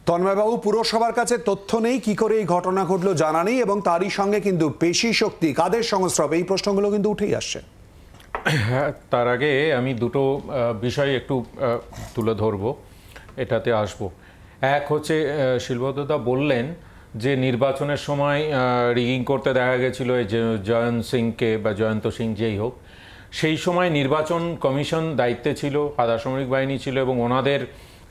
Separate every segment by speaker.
Speaker 1: তন্ময়বাবু, পুরসভার কাছে তথ্য নেই, কি করে এই ঘটনা ঘটলো জানা নেই, এবং তারই সঙ্গে কিন্তু পেশি শক্তি কাদের সংস্রব, এই প্রশ্নগুলো কিন্তু উঠেই আসছে।
Speaker 2: হ্যাঁ, তার আগে আমি দুটো বিষয় একটু তুলে ধরবো, এটাতে আসবো। এক হচ্ছে শিলভদ্রদা বললেন যে নির্বাচনের সময় রিগিং করতে দেখা গেছিলো জয়ন্ত সিংকে বা জয়ন্ত সিং যেই হোক, সেই সময় নির্বাচন কমিশন দায়িত্বে ছিল, আধা সামরিক বাহিনী ছিল এবং ওনাদের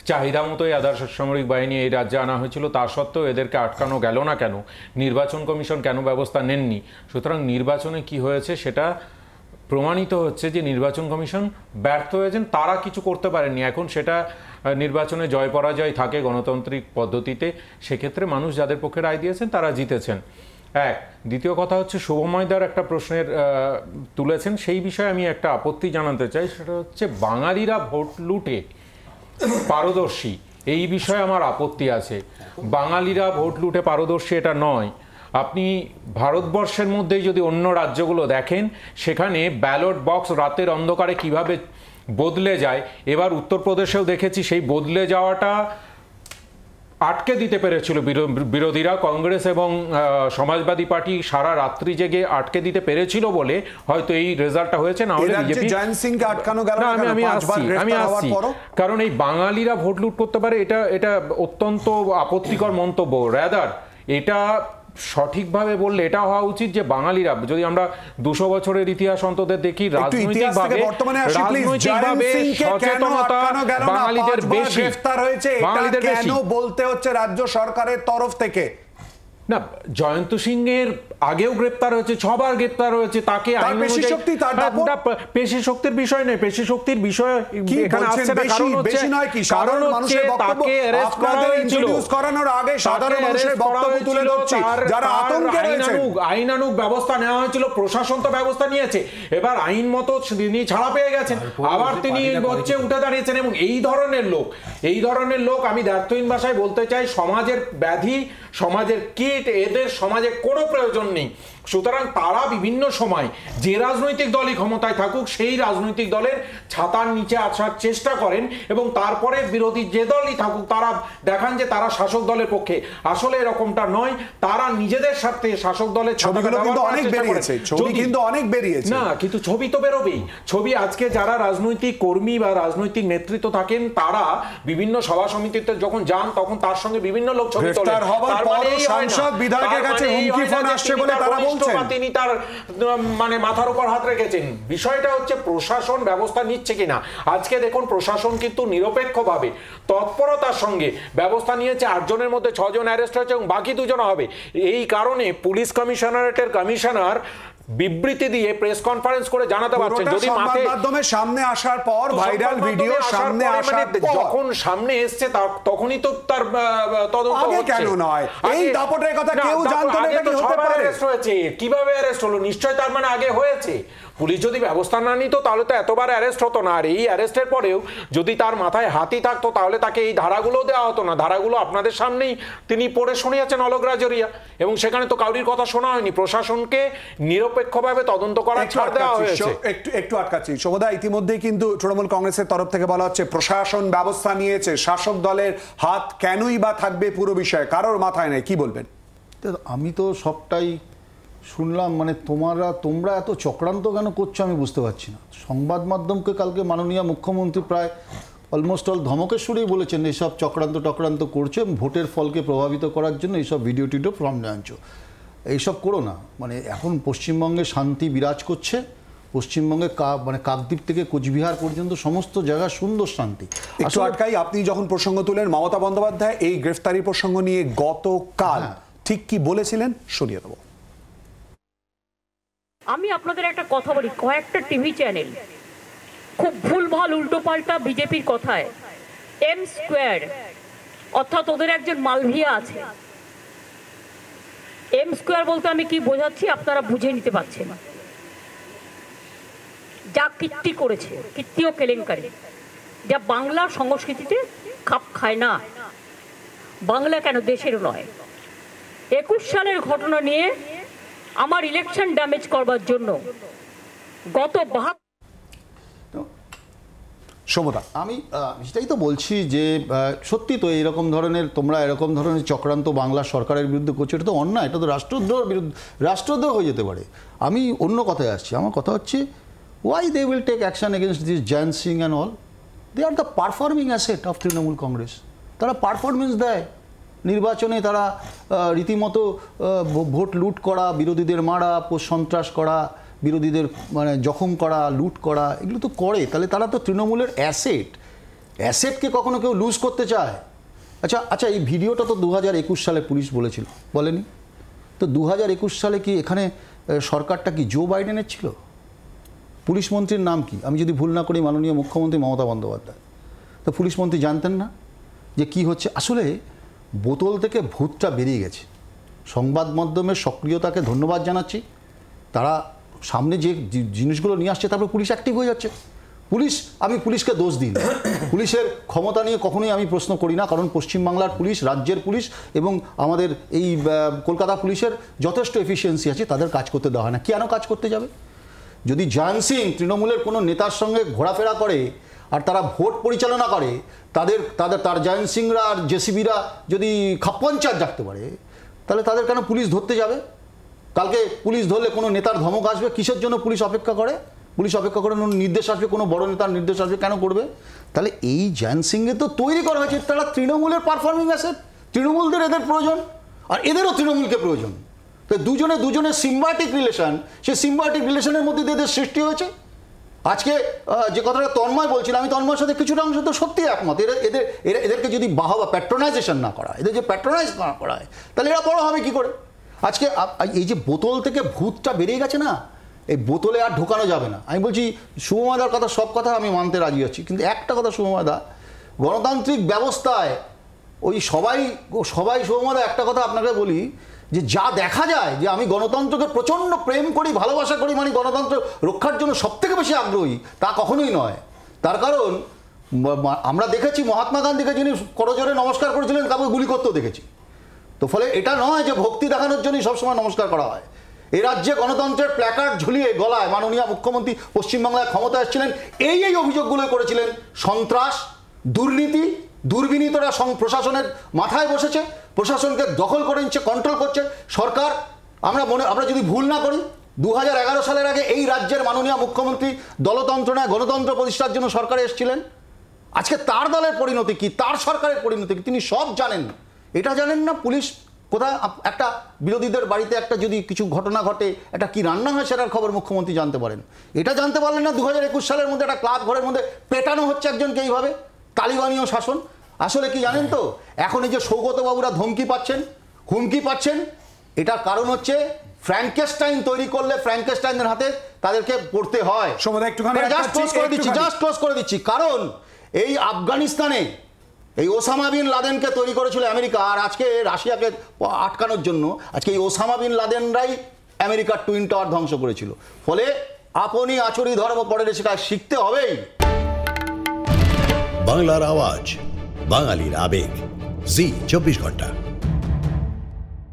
Speaker 2: চাহিদা মতোই আধা সামরিক বাহিনী এই রাজ্যে আনা হয়েছিল। তা সত্ত্বেও এদেরকে আটকানো গেল না কেন? নির্বাচন কমিশন কেন ব্যবস্থা নেননি? সুতরাং নির্বাচনে কি হয়েছে সেটা প্রমাণিত হচ্ছে যে নির্বাচন কমিশন ব্যর্থ হয়েছেন, তারা কিছু করতে পারেননি। এখন সেটা নির্বাচনে জয় পরাজয় থাকে গণতান্ত্রিক পদ্ধতিতে, সেক্ষেত্রে মানুষ যাদের পক্ষে রায় দিয়েছেন তারা জিতেছেন। এক, দ্বিতীয় কথা হচ্ছে শুভময়দার একটা প্রশ্নের তুলেছেন, সেই বিষয়ে আমি একটা আপত্তি জানাতে চাই। সেটা হচ্ছে বাঙালিরা ভোট লুটে পারদর্শী, এই বিষয়ে আমার আপত্তি আছে। বাঙালিরা ভোট লুটে পারদর্শী এটা নয়। আপনি ভারতবর্ষের মধ্যেই যদি অন্য রাজ্যগুলো দেখেন, সেখানে ব্যালট বক্স রাতের অন্ধকারে কিভাবে বদলে যায়। এবার উত্তরপ্রদেশেও দেখেছি সেই বদলে যাওয়াটা আটকে দিতে পেরেছিল বিরোধীরা, কংগ্রেস এবং সমাজবাদী পার্টি সারা রাত্রি জেগে আটকে দিতে পেরেছিল বলে হয়তো এই রেজাল্টটা হয়েছে। না হলে আমি আসছি, কারণ এই বাঙালিরা ভোট লুট করতে পারে, এটা অত্যন্ত আপত্তিকর মন্তব্য। রাদার এটা সঠিকভাবে বললে এটা হওয়া উচিত যে বাঙালিরা, যদি আমরা 200 বছরের ইতিহাস অন্তত দেখি, রাজনৈতিকভাবে সচেতনতা বাঙালিদের বেশি, বাঙালিদের বেশি
Speaker 1: বলতে হচ্ছে রাজ্য সরকারের তরফ থেকে।
Speaker 2: না, জয়ন্ত সিংয়ের আগেও গ্রেপ্তার হয়েছে, 6 বার গ্রেপ্তার হয়েছে, তাকে পেশি শক্তির বিষয় নয়, পেশি শক্তির বিষয় এখানে আসছে না। কারণ হচ্ছে তাকে অ্যারেস্ট করা হয়েছিল, করানোর আগে সাধারণ মানুষের বক্তব্য তুলে ধরছি, যারা আতঙ্কে রয়েছে, আইনানুগ ব্যবস্থা নেওয়া হয়েছিল, প্রশাসন তো ব্যবস্থা নিয়েছে, এবার আইন মতো তিনি ছাড়া পেয়ে গেছেন, আবার তিনি হচ্ছে উঠে দাঁড়িয়েছেন। এবং এই ধরনের লোক আমি দ্ব্যর্থহীন ভাষায় বলতে চাই, সমাজের ব্যাধি, সমাজের কীট, এদের সমাজে কোনো প্রয়োজন নেই। সুতরাং তারা বিভিন্ন সময় যে রাজনৈতিক দলই ক্ষমতায় থাকুক, সেই রাজনৈতিক দলের ছাতার নিচে আসার চেষ্টা করেন এবং তারপরে বিরোধী যে দলই থাকুক তারা দেখান যে তারা শাসক দলের পক্ষে। আসলে এরকমটা নয়, তারা নিজেদের স্বার্থে শাসক দলের না, কিন্তু ছবি তো বেরোবেই। ছবি আজকে যারা রাজনৈতিক কর্মী বা রাজনৈতিক নেতৃত্ব থাকেন, তারা বিভিন্ন সভা সমিতিতে যখন যান তখন তার সঙ্গে বিভিন্ন লোক ছবি তোলেন। তিনি তার মানে মাথার উপর হাত রেখেছেন। বিষয়টা হচ্ছে প্রশাসন ব্যবস্থা নিচ্ছে কিনা। আজকে দেখুন প্রশাসন কিন্তু নিরপেক্ষভাবে তৎপরতার সঙ্গে ব্যবস্থা নিয়েছে। 8 জনের মধ্যে 6 জন অ্যারেস্ট হয়েছে এবং বাকি 2 জন হবে। এই কারণে পুলিশ কমিশনারেটের কমিশনার বিবৃতি দিয়ে প্রেস কনফারেন্স করে জানাতে পারছেন, যদি মাধ্যমে সামনে আসার পর ভাইরাল ভিডিও সামনে আসার পর, যখন সামনে এসেছে তখনই তো তার তদন্ত হচ্ছে। কেন নয়, এই দাপটের কথা কেউ জানতো না এটা কি হতে পারে? অ্যারেস্ট হয়েছে, কিভাবে অ্যারেস্ট হলো? নিশ্চয় তার মানে আগে হয়েছে। পুলিশ যদি ব্যবস্থা না নিত তাহলে তো এতবার অ্যারেস্ট হতো না। আর এই অ্যারেস্টের পরেও যদি তার মাথায় হাতি থাকতো তাহলে তাকে এই ধারাগুলো দেওয়া হতো না। ধারাগুলো আপনাদের সামনেই তিনি পড়ে শুনিয়েছেন অলোকরা জরিয়া, এবং সেখানে তো কাউরির কথা শোনা হয়নি। প্রশাসনকে নিরপেক্ষভাবে তদন্ত করার ছাড় দেওয়া হয়েছে।
Speaker 1: একটু আটকাচ্ছি শোভদা, ইতিমধ্যেই কিন্তু তৃণমূল কংগ্রেসের তরফ থেকে বলা হচ্ছে প্রশাসন ব্যবস্থা নিয়েছে, শাসক দলের হাত কেনই বা থাকবে পুরো বিষয়ে কারোর মাথায় নেই, কি বলবেন?
Speaker 3: আমি তো সবটাই শুনলাম, মানে তোমরা এত চক্রান্ত কেন করছো আমি বুঝতে পারছি না। সংবাদ মাধ্যমকে কালকে মাননীয় মুখ্যমন্ত্রী প্রায় অলমোস্ট অল ধমকের সুরেই বলেছেন এইসব চক্রান্ত করছে এবং ভোটের ফলকে প্রভাবিত করার জন্য এইসব ভিডিও সামনে আনছো। এইসব করো না। মানে এখন পশ্চিমবঙ্গে শান্তি বিরাজ করছে, পশ্চিমবঙ্গে মানে কাকদ্বীপ থেকে কোচবিহার পর্যন্ত সমস্ত জায়গা সুন্দর শান্তি।
Speaker 1: একটু আটকাই, আপনি যখন প্রসঙ্গ তুলেন মমতা বন্দ্যোপাধ্যায় এই গ্রেফতারি প্রসঙ্গ নিয়ে গতকাল ঠিক কি বলেছিলেন শুনিয়ে দেব।
Speaker 4: আমি আপনাদের একটা কথা বলি, কয়েকটা টিভি চ্যানেল খুব ভুলভাল উল্টোপাল্টা বিজেপির কথায় এম স্কোয়ার, অর্থাৎ ওদের একজন মালভিয়া আছে। এম স্কোয়ার বলতে আমি কি বোঝাচ্ছি আপনারা বুঝে নিতে পারছেন। যা কীর্তি করেছে, কীর্তি ও কেলেঙ্কারি, যা বাংলার সংস্কৃতিতে খাপ খায় না। বাংলা কেন, দেশেরও নয়। 21 সালের ঘটনা নিয়ে আমার ইলেকশন ড্যামেজ করবার জন্য গত
Speaker 1: সমতা,
Speaker 3: আমি সেটাই তো বলছি যে সত্যি তো এইরকম ধরনের তোমরা এরকম ধরনের চক্রান্ত বাংলা সরকারের বিরুদ্ধে করছো, এটা তো অন্যায়, এটা তো রাষ্ট্রদ্রোহ হয়ে যেতে পারে। আমি অন্য কথায় আসছি, আমার কথা হচ্ছে why they will take action against this Jayanta Singh and all? They are the performing asset of Trinamool Congress. তারা পারফরমেন্স দেয় নির্বাচনে, তারা রীতিমতো ভোট লুট করা, বিরোধীদের মারা, সন্ত্রাস করা, বিরোধীদের মানে জখম করা, লুট করা, এগুলো তো করে। তাহলে তারা তো তৃণমূলের অ্যাসেটকে কখনো কেউ লুজ করতে চায়? আচ্ছা এই ভিডিওটা তো 2021 সালে পুলিশ বলেছিল, বলেনি তো? 2021 সালে কি এখানে সরকারটা কি জো বাইডেনের ছিল? পুলিশ মন্ত্রীর নাম কি? আমি যদি ভুল না করি মাননীয় মুখ্যমন্ত্রী মমতা বন্দ্যোপাধ্যায়। তো পুলিশ মন্ত্রী জানতেন না যে কি হচ্ছে? আসলে বোতল থেকে ভূতটা বেরিয়ে গেছে। সংবাদ মাধ্যমের সক্রিয়তাকে ধন্যবাদ জানাচ্ছি, তারা সামনে যে জিনিসগুলো নিয়ে আসছে তারপরে পুলিশ অ্যাক্টিভ হয়ে যাচ্ছে। আমি পুলিশকে দোষ দিই না, পুলিশের ক্ষমতা নিয়ে কখনোই আমি প্রশ্ন করি না, কারণ পশ্চিমবাংলার পুলিশ, রাজ্যের পুলিশ এবং আমাদের এই কলকাতা পুলিশের যথেষ্ট এফিসিয়েন্সি আছে, তাদের কাজ করতে দেওয়া হয় না। কেন কাজ করতে যাবে? যদি জয়ন্ত সিং তৃণমূলের কোনো নেতার সঙ্গে ঘোরাফেরা করে আর তারা ভোট পরিচালনা করে, তার জয়ন্ত সিংরা আর জেসিবিরা যদি খাপ্পঞ্চার ডাকতে পারে, তাহলে তাদের কেন পুলিশ ধরতে যাবে? কালকে পুলিশ ধরলে কোনো নেতার ধমক আসবে, কিসের জন্য পুলিশ অপেক্ষা করে? পুলিশ অপেক্ষা করে নির্দেশ আসবে, কোনো বড় নেতার নির্দেশ আসবে, কেন করবে? তাহলে এই জয়ন্ত সিংকে তো তৈরি করা হয়েছে, তারা তৃণমূলের পারফর্মিং অ্যাসেট, তৃণমূলদের এদের প্রয়োজন আর এদেরও তৃণমূলকে প্রয়োজন। তো দুজনের সিম্বায়োটিক রিলেশন, সেই সিম্বায়োটিক রিলেশনের মধ্যে এদের সৃষ্টি হয়েছে। আজকে যে কথাটা তন্ময় বলছিল, আমি তন্ময়ের সাথে কিছুটা অংশ তো সত্যি একমত। এদেরকে যদি বাহবা প্যাট্রোনাইজেশন না করা, এদের যে প্যাট্রোনাইজ না করা হয়, তাহলে এরা বড় হবে কি করে? আজকে এই যে বোতল থেকে ভূতটা বেরিয়ে গেছে না, এই বোতলে আর ঢোকানো যাবে না। আমি বলছি শুভমাদার কথা, সব কথা আমি মানতে রাজি আছি, কিন্তু একটা কথা শুভমাদা, গণতান্ত্রিক ব্যবস্থায় ওই সবাই শুভমাদা একটা কথা আপনাকে বলি, যে যা দেখা যায়, যে আমি গণতন্ত্রকে প্রচণ্ড প্রেম করি, ভালোবাসা করি, মানে গণতন্ত্র রক্ষার জন্য সবথেকে বেশি আগ্রহী, তা কখনোই নয়। তার কারণ আমরা দেখেছি মহাত্মা গান্ধীকে যিনি করজোরে নমস্কার করেছিলেন, তারপরে গুলি করতেও দেখেছি। তো ফলে এটা নয় যে ভক্তি দেখানোর জন্যই সবসময় নমস্কার করা হয়। এ রাজ্যে গণতন্ত্রের প্ল্যাকার্ড ঝুলিয়ে গলায় মাননীয় মুখ্যমন্ত্রী পশ্চিমবাংলায় ক্ষমতা এসেছিলেন, এই অভিযোগগুলো করেছিলেন। সন্ত্রাস, দুর্নীতি, দুর্বিনীতরা প্রশাসনের মাথায় বসেছে, প্রশাসনকে দখল করে নিচ্ছে, কন্ট্রোল করছে সরকার। আমরা যদি ভুল না করি, 2011 সালের আগে এই রাজ্যের মাননীয় মুখ্যমন্ত্রী দলতন্ত্র নয় গণতন্ত্র প্রতিষ্ঠার জন্য সরকারে এসেছিলেন। আজকে তার দলের পরিণতি কি, তার সরকারের পরিণতি কি, তিনি সব জানেন। এটা জানেন না পুলিশ কোথায় একটা বিরোধীদের বাড়িতে একটা যদি কিছু ঘটনা ঘটে, একটা কি রান্না হয় সেটার খবর মুখ্যমন্ত্রী জানতে পারেন। এটা জানতে পারলেন না 2021 সালের মধ্যে একটা ক্লাব ঘরের মধ্যে পেটানো হচ্ছে একজনকে এইভাবে, তালিবানীয় শাসন। আসলে কি জানেন তো, এখন এই যে সৌগত বাবুরা ধমকি পাচ্ছেন, হুমকি পাচ্ছেন, এটার কারণ হচ্ছে ফ্র্যাঙ্কেস্টাইন তৈরি করলে ফ্র্যাঙ্কেস্টাইনের হাতে তাদেরকে পড়তে হয়। জাস্ট ক্লোজ করে দিচ্ছি, কারণ এই আফগানিস্তানে এই ওসামা বিন লাদেনকে তৈরি করেছিল আমেরিকা, আর আজকে রাশিয়াকে আটকানোর জন্য আজকে এই ওসামা বিন লাদেনরাই আমেরিকার টুইন টাওয়ার ধ্বংস করেছিল। ফলে আপনি আচরি ধর্ম পড়ে শিখতে হবেই।
Speaker 5: বাংলার আওয়াজ, বাঙালির আবেগ, জি 24 ঘন্টা।